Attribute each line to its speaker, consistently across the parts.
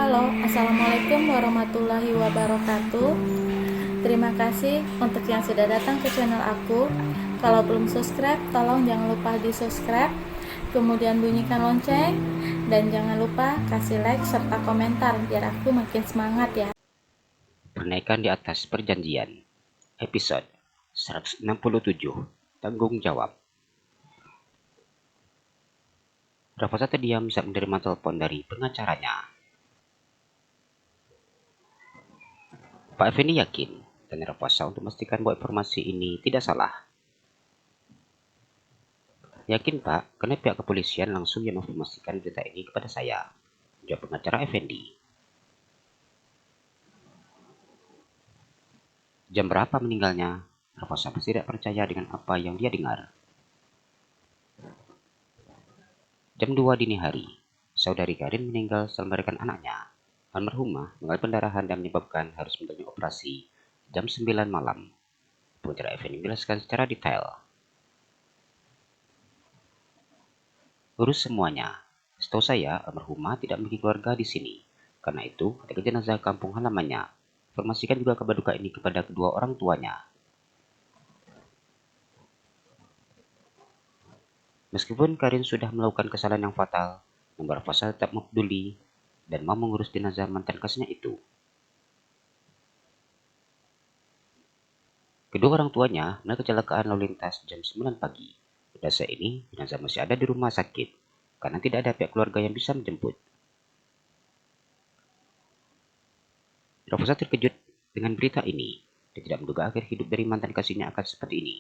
Speaker 1: Halo, Assalamualaikum warahmatullahi wabarakatuh. Terima kasih untuk yang sudah datang ke channel aku. Kalau belum subscribe, tolong jangan lupa di subscribe, kemudian bunyikan lonceng, dan jangan lupa kasih like serta komentar biar aku makin semangat ya.
Speaker 2: Pernikahan di atas perjanjian, episode 167, tanggung jawab. Rafathar terdiam saat menerima telepon dari pengacaranya. Pak Effendi yakin, dan Rafathar untuk memastikan bahwa informasi ini tidak salah. Yakin Pak, karena pihak kepolisian langsung yang menginformasikan berita ini kepada saya, jawab pengacara Effendi. Jam berapa meninggalnya? Rafathar pasti tidak percaya dengan apa yang dia dengar. Jam 2 dini hari, saudari Karin meninggal setelah melahirkan anaknya. Almarhumah mengalami pendarahan dan menyebabkan harus menjalani operasi jam 9 malam. Pengacara Effendi menjelaskan secara detail. Urus semuanya. Setahu saya, almarhumah tidak memiliki keluarga di sini. Karena itu, ketika jenazah kampung halamannya, informasikan juga kabar duka ini kepada kedua orang tuanya. Meskipun Karin sudah melakukan kesalahan yang fatal, namun Rafathar tetap peduli dan mau mengurus jenazah mantan kasihnya itu. Kedua orang tuanya mengalami kecelakaan lalu lintas jam 9 pagi. Pada saat ini, jenazah masih ada di rumah sakit karena tidak ada pihak keluarga yang bisa menjemput. Rafathar terkejut dengan berita ini. Dia tidak menduga akhir hidup dari mantan kasihnya akan seperti ini.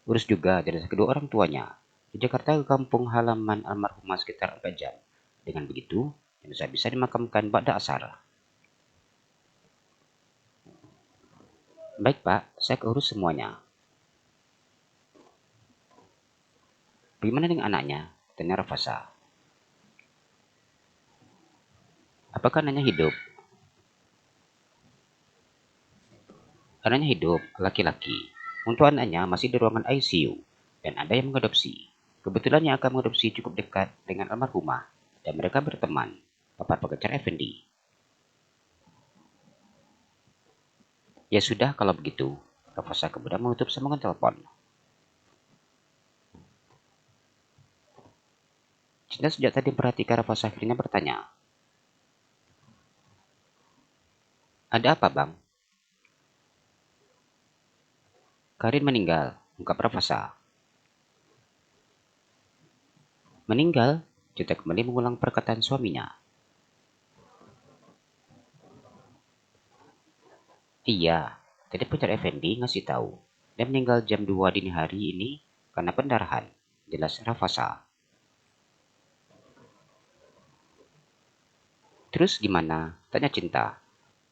Speaker 2: Urus juga jenazah kedua orang tuanya. Di Jakarta ke kampung halaman almarhumah sekitar 4 jam. Dengan begitu, jenazah bisa dimakamkan ba'da asar. Baik Pak, saya urus semuanya. Bagaimana dengan anaknya? Tanya Rafathar. Apakah anaknya hidup? Anaknya hidup, laki-laki. Untuk anaknya masih di ruangan ICU dan ada yang mengadopsi. Kebetulan yang akan mengadopsi cukup dekat dengan almarhumah dan mereka berteman. Papat pengacara Effendi. Ya sudah kalau begitu. Rafathar kemudian menutup sambungan telepon. Cinta sejak tadi memperhatikan Rafathar akhirnya bertanya. Ada apa bang? Karin meninggal, ungkap Rafathar. Meninggal? Cinta kembali mengulang perkataan suaminya. Iya, tadi pengacara Effendi ngasih tahu. Dia meninggal jam 2 dini hari ini karena pendarahan. Jelas Rafathar. Terus gimana? Tanya Cinta.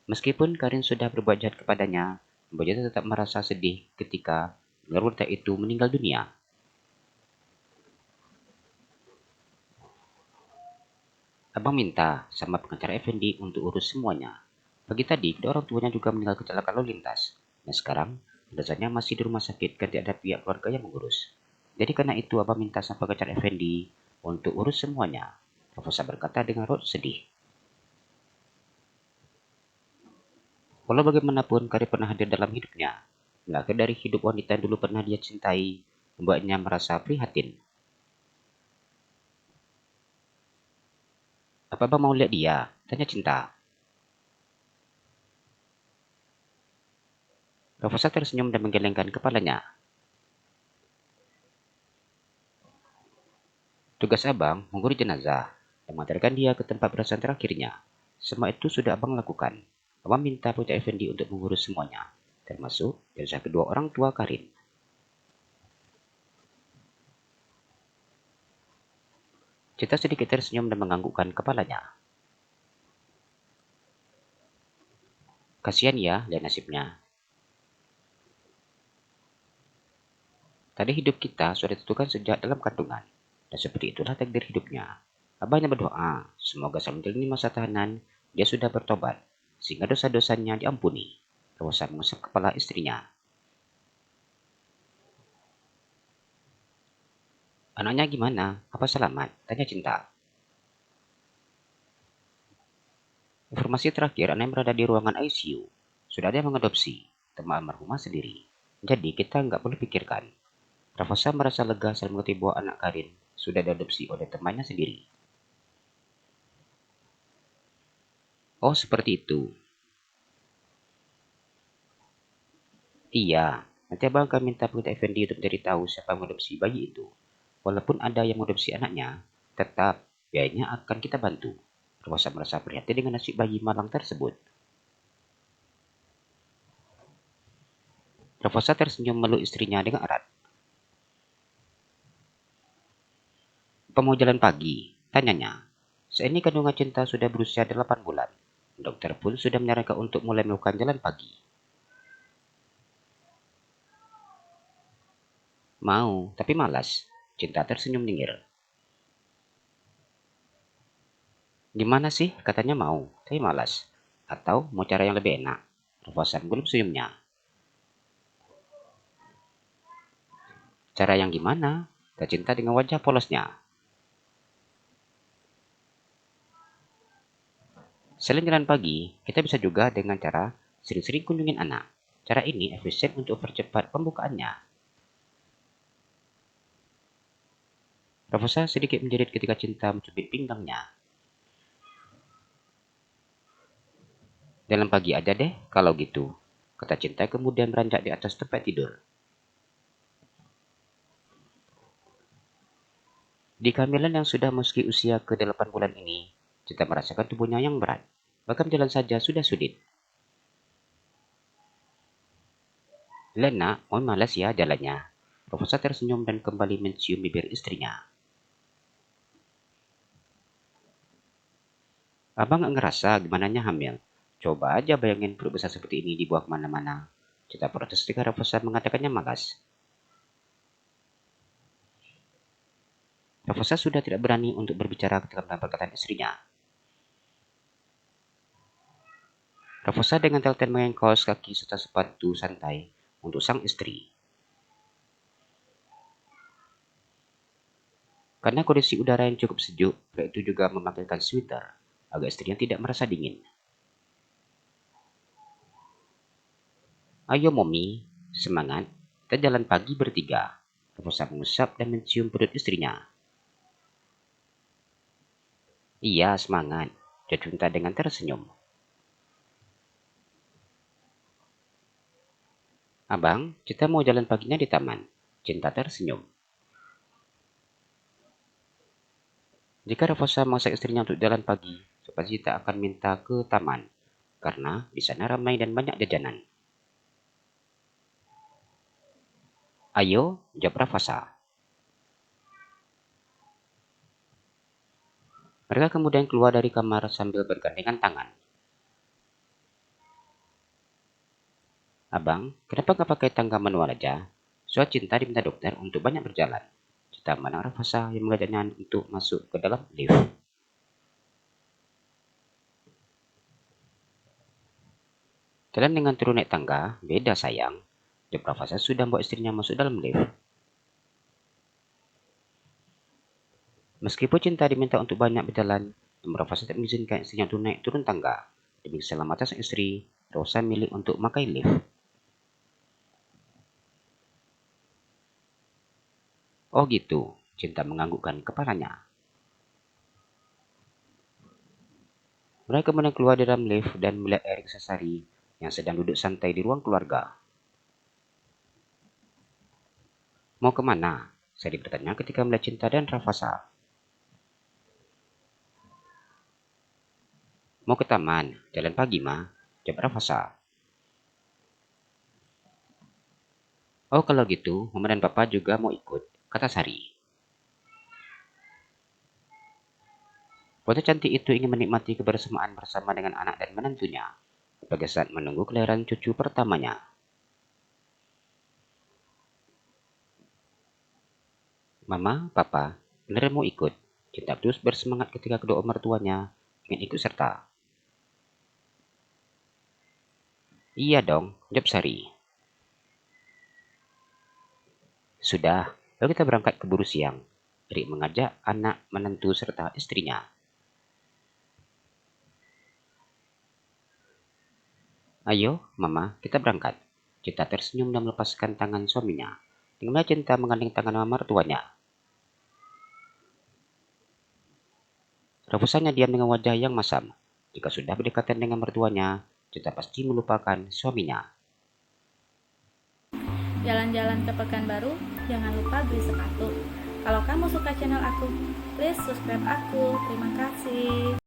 Speaker 2: Meskipun Karin sudah berbuat jahat kepadanya, Mbak Jata tetap merasa sedih ketika dengar wanita itu meninggal dunia. Abang minta sama pengacara Effendi untuk urus semuanya. Pagi tadi, kedua orang tuanya juga meninggal kecelakaan lalu lintas. Dan sekarang, jenazahnya masih di rumah sakit karena tidak ada pihak keluarga yang mengurus. Jadi karena itu abang minta sama pengacara Effendi untuk urus semuanya. Profesor berkata dengan raut sedih. Walau bagaimanapun Karin pernah hadir dalam hidupnya. Lahir dari hidup wanita yang dulu pernah dia cintai, membuatnya merasa prihatin. Apa abang mau lihat dia? Tanya Cinta. Profesor tersenyum dan menggelengkan kepalanya. Tugas abang mengurus jenazah dan mengantarkan dia ke tempat berasan terakhirnya. Semua itu sudah abang lakukan. Abang minta Puja Effendi untuk mengurus semuanya, termasuk jenazah kedua orang tua Karin. Cinta sedikit tersenyum dan menganggukkan kepalanya. Kasihan ya, lihat nasibnya. Tadi hidup kita sudah ditentukan sejak dalam kandungan, dan seperti itulah takdir hidupnya. Abahnya berdoa, semoga saat menjalani masa tahanan, dia sudah bertobat, sehingga dosa-dosanya diampuni. Rafathar mengusap kepala istrinya. Anaknya gimana? Apa selamat? Tanya Cinta. Informasi terakhir, anak yang berada di ruangan ICU. Sudah ada yang mengadopsi teman almarhumah sendiri. Jadi kita nggak perlu pikirkan. Rafasa merasa lega saat mengerti bahwa anak Karin sudah diadopsi oleh temannya sendiri. Oh, seperti itu. Iya, nanti abang akan minta pengusaha Effendi untuk mencari tahu siapa yang mengadopsi bayi itu. Walaupun ada yang mengadopsi anaknya, tetap biayanya akan kita bantu. Rafasa merasa prihatin dengan nasib bayi malang tersebut. Rafasa tersenyum meluk istrinya dengan erat. Apa mau jalan pagi? Tanyanya. Saat ini kandungan Cinta sudah berusia 8 bulan. Dokter pun sudah menyarankan untuk mulai melakukan jalan pagi. Mau, tapi malas. Cinta tersenyum dingin. Gimana sih? Katanya mau, tapi malas. Atau mau cara yang lebih enak? Rafasan belum senyumnya. Cara yang gimana? Kata Cinta dengan wajah polosnya. Selain jalan pagi, kita bisa juga dengan cara sering-sering kunjungin anak. Cara ini efisien untuk percepat pembukaannya. Rafasan sedikit menjerit ketika Cinta mencubit pinggangnya. Dalam pagi aja deh, kalau gitu, kata Cinta kemudian beranjak di atas tempat tidur. Di kehamilan yang sudah meski usia ke-8 bulan ini, Cinta merasakan tubuhnya yang berat. Bahkan jalan saja sudah sulit. Lena, mau malas ya jalannya. Profesor tersenyum dan kembali mencium bibir istrinya. Abang nggak ngerasa gimana hamil. Coba aja bayangin perut besar seperti ini dibawa kemana-mana. Cinta protes ketika Profesor mengatakannya malas. Profesor sudah tidak berani untuk berbicara tentang perkataan istrinya. Rafasa dengan telaten mengengkos kaki serta sepatu santai untuk sang istri. Karena kondisi udara yang cukup sejuk, pria itu juga memakaikan sweater agar istrinya tidak merasa dingin. Ayo Momi, semangat, kita jalan pagi bertiga. Rafasa mengusap dan mencium perut istrinya. Iya, semangat, jawab Cinta dengan tersenyum. Abang, kita mau jalan paginya di taman. Cinta tersenyum. Jika Rafasa memaksa istrinya untuk jalan pagi, supaya Cinta akan minta ke taman, karena di sana ramai dan banyak jajanan. Ayo, jawab Rafasa. Mereka kemudian keluar dari kamar sambil bergandengan tangan. Abang, kenapa nggak pakai tangga manual aja? Soal Cinta diminta dokter untuk banyak berjalan. Cinta menang Rafasa yang mengajaknya untuk masuk ke dalam lift. Jalan dengan turun naik tangga, beda sayang. Jawab Rafasa sudah membawa istrinya masuk dalam lift. Meskipun Cinta diminta untuk banyak berjalan, namun Rafasa tidak mengizinkan istrinya untuk naik turun tangga. Demi keselamatan sang istri, Rafasa milih untuk memakai lift. Oh gitu, Cinta menganggukkan kepalanya. Mereka kemudian keluar dari dalam lift dan melihat Erik Sasari yang sedang duduk santai di ruang keluarga. Mau kemana? Saya bertanya ketika melihat Cinta dan Rafasa. Mau ke taman, jalan pagi mah, jawab Rafasa. Oh kalau gitu, Mama dan Papa juga mau ikut, kata Sari. Bocah cantik itu ingin menikmati kebersamaan bersama dengan anak dan menantunya, sebagai saat menunggu kelahiran cucu pertamanya. Mama, Papa, beneran mau ikut? Cinta terus bersemangat ketika kedua mertuanya ingin ikut serta. Iya dong, jawab Sari. Sudah, lalu kita berangkat keburu siang. Erik mengajak anak menantu serta istrinya. Ayo, Mama, kita berangkat. Cinta tersenyum dan melepaskan tangan suaminya. Dengan Cinta menggandeng tangan mama mertuanya. Rebusannya diam dengan wajah yang masam. Jika sudah berdekatan dengan mertuanya, Cinta pasti melupakan suaminya.
Speaker 1: Jalan-jalan ke Pekanbaru, jangan lupa beli sepatu. Kalau kamu suka channel aku, please subscribe aku. Terima kasih.